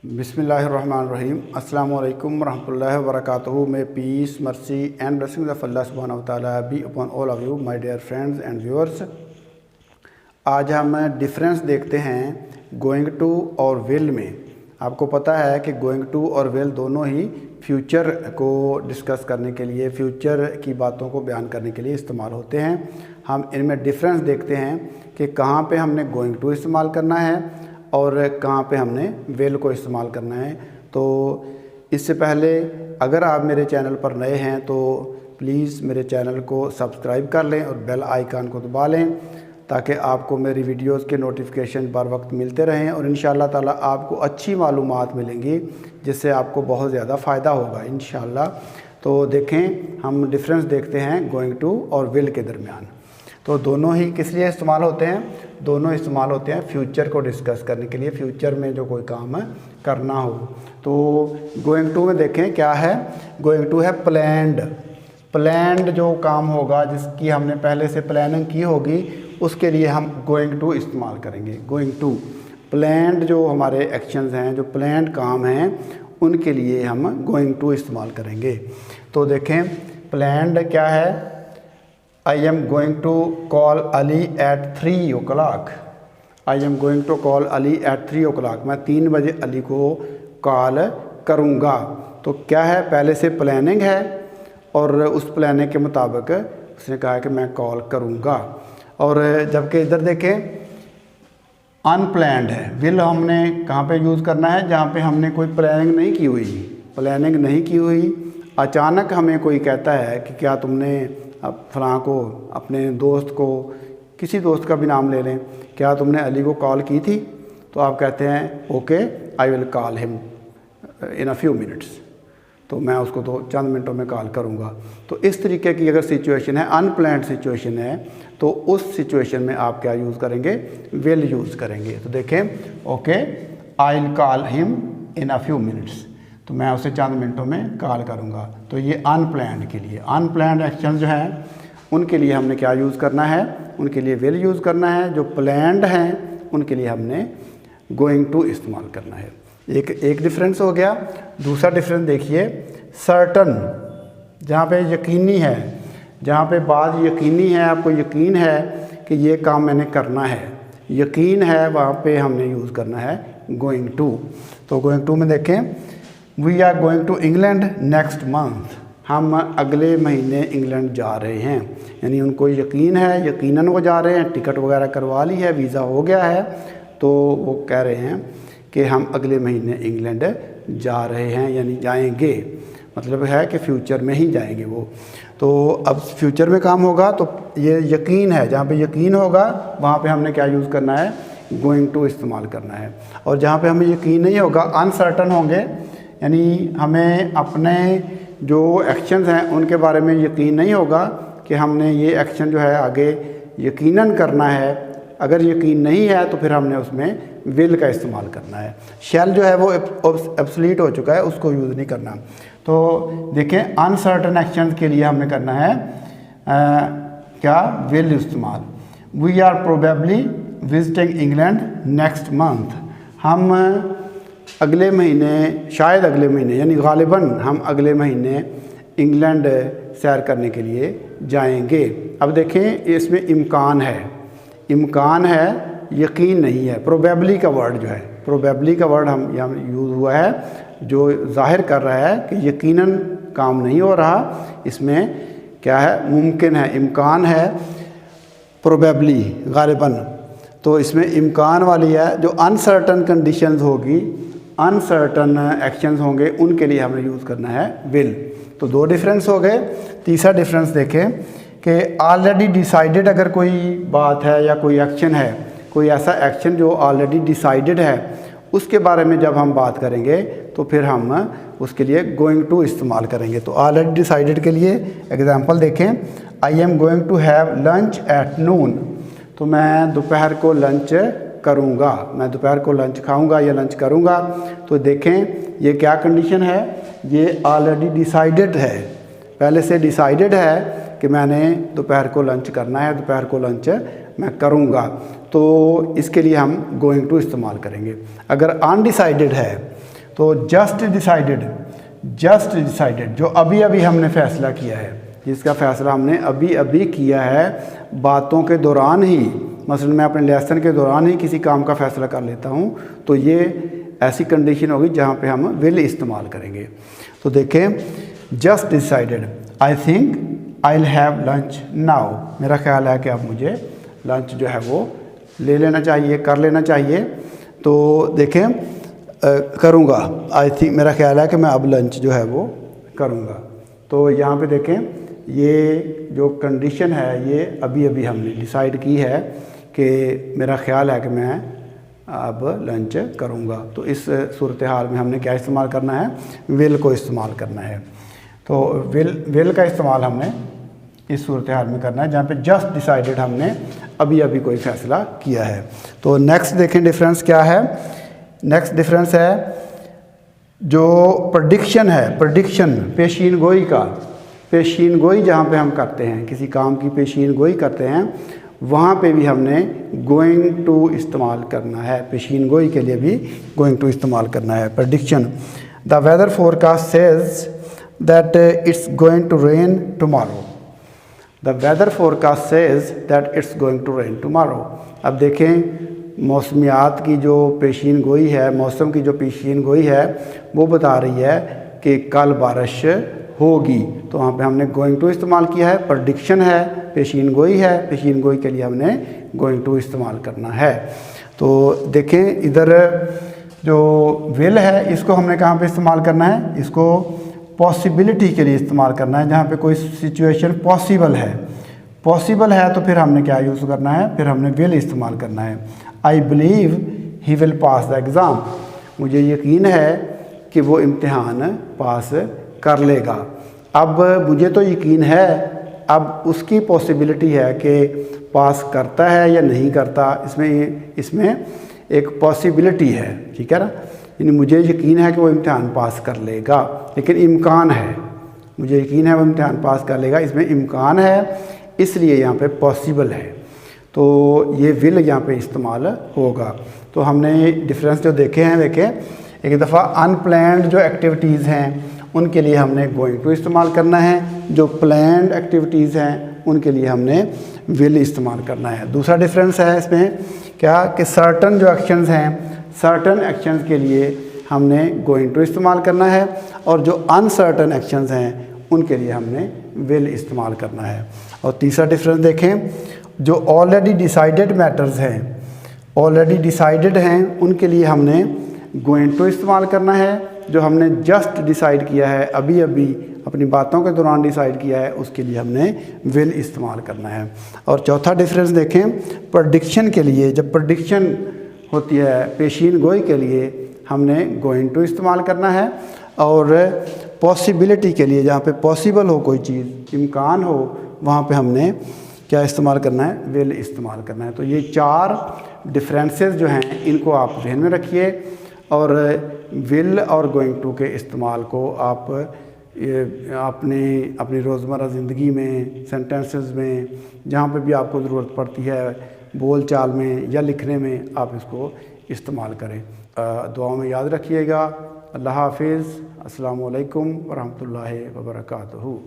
बिस्मिल्लाहिर्रहमानिर्रहीम अस्सलाम वालेकुम रहमतुल्लाहि व बरकातहू। May peace mercy and blessings of Allah सुब्हानहू व तआला be upon all of you my dear friends and viewers. आज हम डिफरेंस देखते हैं गोइंग टू और विल में। आपको पता है कि गोइंग टू और विल दोनों ही फ्यूचर को डिस्कस करने के लिए, फ्यूचर की बातों को बयान करने के लिए इस्तेमाल होते हैं। हम इनमें डिफरेंस देखते हैं कि कहाँ पे हमने गोइंग टू इस्तेमाल करना है और कहाँ पे हमने विल को इस्तेमाल करना है। तो इससे पहले अगर आप मेरे चैनल पर नए हैं तो प्लीज़ मेरे चैनल को सब्सक्राइब कर लें और बेल आइकन को दबा लें ताकि आपको मेरी वीडियोस के नोटिफिकेशन बर वक्त मिलते रहें और इंशाअल्लाह ताला आपको अच्छी मालूमात मिलेंगी जिससे आपको बहुत ज़्यादा फ़ायदा होगा इंशाअल्लाह। तो देखें, हम डिफरेंस देखते हैं गोइंग टू और विल के दरमियान। तो दोनों ही किस लिए इस्तेमाल होते हैं? दोनों इस्तेमाल होते हैं फ्यूचर को डिस्कस करने के लिए, फ्यूचर में जो कोई काम करना हो। तो गोइंग टू में देखें क्या है। गोइंग टू है प्लैंड। प्लैंड जो काम होगा, जिसकी हमने पहले से प्लानिंग की होगी, उसके लिए हम गोइंग टू इस्तेमाल करेंगे। गोइंग टू प्लैंड जो हमारे एक्शंस हैं, जो प्लैंड काम हैं, उनके लिए हम गोइंग टू इस्तेमाल करेंगे। तो देखें प्लैंड क्या है। I am going to call Ali at 3 o'clock। I am going to call Ali at 3 o'clock। मैं 3 बजे अली को कॉल करूँगा। तो क्या है, पहले से प्लानिंग है और उस प्लानिंग के मुताबिक उसने कहा है कि मैं कॉल करूँगा। और जबकि इधर देखें अनप्लैंड है। विल हमने कहाँ पे यूज़ करना है? जहाँ पे हमने कोई प्लानिंग नहीं की हुई। प्लानिंग नहीं की हुई, अचानक हमें कोई कहता है कि क्या तुमने अब फलां को, अपने दोस्त को, किसी दोस्त का भी नाम ले लें, क्या तुमने अली को कॉल की थी? तो आप कहते हैं okay I will call him in a few minutes. तो मैं उसको तो चंद मिनटों में कॉल करूँगा। तो इस तरीके की अगर सिचुएशन है, अनप्लान्ड सिचुएशन है, तो उस सिचुएशन में आप क्या यूज़ करेंगे? विल यूज़ करेंगे। तो देखें okay I will call him in a few minutes. तो मैं उसे चंद मिनटों में कॉल करूँगा। तो ये अनप्लैंड के लिए, अनप्लैंड एक्शन जो हैं उनके लिए हमने क्या यूज़ करना है? उनके लिए विल यूज़ करना है। जो प्लैंड हैं उनके लिए हमने गोइंग टू इस्तेमाल करना है। एक डिफरेंस हो गया। दूसरा डिफरेंस देखिए, सर्टन, जहाँ पे यकीनी है, जहाँ पे बात यकीनी है, आपको यकीन है कि ये काम मैंने करना है, यकीन है, वहाँ पे हमने यूज़ करना है गोइंग टू। तो गोइंग टू में देखें we are going to England next month. हम अगले महीने इंग्लैंड जा रहे हैं। यानी उनको यकीन है, यकीनन वो जा रहे हैं, टिकट वगैरह करवा ली है, वीज़ा हो गया है, तो वो कह रहे हैं कि हम अगले महीने इंग्लैंड जा रहे हैं, यानी जाएंगे, मतलब है कि फ्यूचर में ही जाएंगे वो। तो अब फ्यूचर में काम होगा तो ये यकीन है, जहाँ पे यकीन होगा वहाँ पे हमने क्या यूज़ करना है? गोइंग टू इस्तेमाल करना है। और जहाँ पे हमें यकीन नहीं होगा, अनसर्टन होंगे, यानी हमें अपने जो एक्शंस हैं उनके बारे में यकीन नहीं होगा कि हमने ये एक्शन जो है आगे यकीनन करना है। अगर यकीन नहीं है तो फिर हमने उसमें विल का इस्तेमाल करना है। शैल जो है वो एब्सोल्यूट हो चुका है, उसको यूज़ नहीं करना। तो देखें अनसर्टन एक्शंस के लिए हमने करना है क्या? विल इस्तेमाल। We are probably visiting England next month. हम अगले महीने, शायद अगले महीने, यानी गालिबन हम अगले महीने इंग्लैंड सैर करने के लिए जाएंगे। अब देखें इसमें इम्कान है, इम्कान है, यकीन नहीं है। प्रोबेबली का वर्ड जो है, प्रोबेबली का वर्ड हम यहाँ यूज़ हुआ है जो ज़ाहिर कर रहा है कि यकीनन काम नहीं हो रहा। इसमें क्या है? मुमकिन है, इम्कान है, प्रोबेबली, गालिबन। तो इसमें इम्कान वाली है। जो अनसर्टन कंडीशंस होगी, अनसर्टन एक्शंस होंगे, उनके लिए हमें यूज़ करना है विल। तो दो डिफरेंस हो गए। तीसरा डिफरेंस देखें कि ऑलरेडी डिसाइडेड अगर कोई बात है या कोई एक्शन है, कोई ऐसा एक्शन जो ऑलरेडी डिसाइडेड है, उसके बारे में जब हम बात करेंगे तो फिर हम उसके लिए गोइंग टू इस्तेमाल करेंगे। तो ऑलरेडी डिसाइडेड के लिए एग्जांपल देखें, I am going to have lunch at noon. तो मैं दोपहर को लंच करूँगा, मैं दोपहर को लंच खाऊंगा या लंच करूँगा। तो देखें ये क्या कंडीशन है? ये ऑलरेडी डिसाइडेड है, पहले से डिसाइडेड है कि मैंने दोपहर को लंच करना है, दोपहर को लंच मैं करूँगा। तो इसके लिए हम गोइंग टू इस्तेमाल करेंगे। अगर अनडिसाइडेड है तो जस्ट डिसाइडेड जो अभी अभी हमने फ़ैसला किया है, जिसका फ़ैसला हमने अभी अभी किया है बातों के दौरान ही, मसलन मैं अपने लेसन के दौरान ही किसी काम का फ़ैसला कर लेता हूँ, तो ये ऐसी कंडीशन होगी जहाँ पे हम विल इस्तेमाल करेंगे। तो देखें, just decided, I think I will have lunch now, मेरा ख्याल है कि अब मुझे लंच जो है वो ले लेना चाहिए, कर लेना चाहिए। तो देखें, करूँगा, आई थिंक, मेरा ख्याल है कि मैं अब लंच जो है वो करूँगा। तो यहाँ पे देखें, ये जो कंडीशन है ये अभी अभी हमने डिसाइड की है कि मेरा ख्याल है कि मैं अब लंच करूँगा। तो इस सूरत हाल में हमने क्या इस्तेमाल करना है, विल को इस्तेमाल करना है। तो विल का इस्तेमाल हमने इस सूरत हाल में करना है जहाँ पे जस्ट डिसाइडेड हमने अभी अभी कोई फ़ैसला किया है। तो नेक्स्ट देखें डिफरेंस क्या है। नेक्स्ट डिफरेंस है जो प्रेडिक्शन है, प्रेडिक्शन पेशीन गोई का, पेशीन गोई जहाँ पे हम करते हैं, किसी काम की पेशीन गोई करते हैं, वहाँ पे भी हमने गोइंग टू इस्तेमाल करना है। पेशीन गोई के लिए भी गोइंग टू इस्तेमाल करना है। Prediction, the weather forecast says that it's going to rain tomorrow, the weather forecast says that it's going to rain tomorrow. अब देखें, मौसमियात की जो पेशीन गोई है, मौसम की जो पेशीन गोई है वो बता रही है कि कल बारिश होगी, तो वहाँ पे हमने गोइंग टू इस्तेमाल किया है। प्रेडिक्शन है, पेशीन गोई है, पेशीन गोई के लिए हमने गोइंग टू इस्तेमाल करना है। तो देखें, इधर जो विल है इसको हमने कहाँ पे इस्तेमाल करना है, इसको पॉसिबिलिटी के लिए इस्तेमाल करना है, जहाँ पे कोई सिचुएशन पॉसिबल है। पॉसिबल है तो फिर हमने क्या यूज़ करना है, फिर हमने विल इस्तेमाल करना है। I believe he will pass the exam, मुझे यकीन है कि वो इम्तिहान पास कर लेगा। अब मुझे तो यकीन है, अब उसकी पॉसिबिलिटी है कि पास करता है या नहीं करता, इसमें एक पॉसिबिलिटी है, ठीक है ना। यानी मुझे यकीन है कि वो इम्तिहान पास कर लेगा, लेकिन इम्कान है, मुझे यकीन है वो इम्तिहान पास कर लेगा, इसमें इम्कान है, इसलिए यहाँ पे पॉसिबल है। तो ये विल यहाँ पे इस्तेमाल होगा। तो हमने डिफरेंस जो देखे हैं, देखें एक दफ़ा अनप्लैंड जो एक्टिविटीज़ हैं उनके लिए हमने गोइंग टू इस्तेमाल करना है, जो प्लैंड एक्टिविटीज़ हैं उनके लिए हमने विल इस्तेमाल करना है। दूसरा डिफरेंस है इसमें क्या कि सर्टन जो एक्शंस हैं, सर्टन एक्शंस के लिए हमने गोइंग टू इस्तेमाल करना है, और जो अनसर्टन एक्शंस हैं उनके लिए हमने विल इस्तेमाल करना है। और तीसरा डिफरेंस देखें, जो ऑलरेडी डिसाइडेड मैटर्स हैं, ऑलरेडी डिसाइडेड हैं, उनके लिए हमने गोइंग टू इस्तेमाल करना है। जो हमने जस्ट डिसाइड किया है, अभी अभी अपनी बातों के दौरान डिसाइड किया है, उसके लिए हमने विल इस्तेमाल करना है। और चौथा डिफरेंस देखें, प्रेडिक्शन के लिए, जब प्रेडिक्शन होती है पेशीन गोई के लिए हमने गोइंग टू इस्तेमाल करना है, और पॉसिबिलिटी के लिए, जहाँ पे पॉसिबल हो कोई चीज़, इम्कान हो, वहाँ पे हमने क्या इस्तेमाल करना है, विल इस्तेमाल करना है। तो ये चार डिफरेंसेस जो हैं इनको आप ध्यान में रखिए, और विल और गोइंग टू के इस्तेमाल को आप अपनी रोज़मर्रा ज़िंदगी में, सेंटेंसेस में, जहाँ पे भी आपको ज़रूरत पड़ती है, बोल चाल में या लिखने में, आप इसको इस्तेमाल करें। दुआओं में याद रखिएगा। अल्लाह हाफिज़। अस्सलामु अलैकुम वरहमतुल्लाहि वबरकातुहू।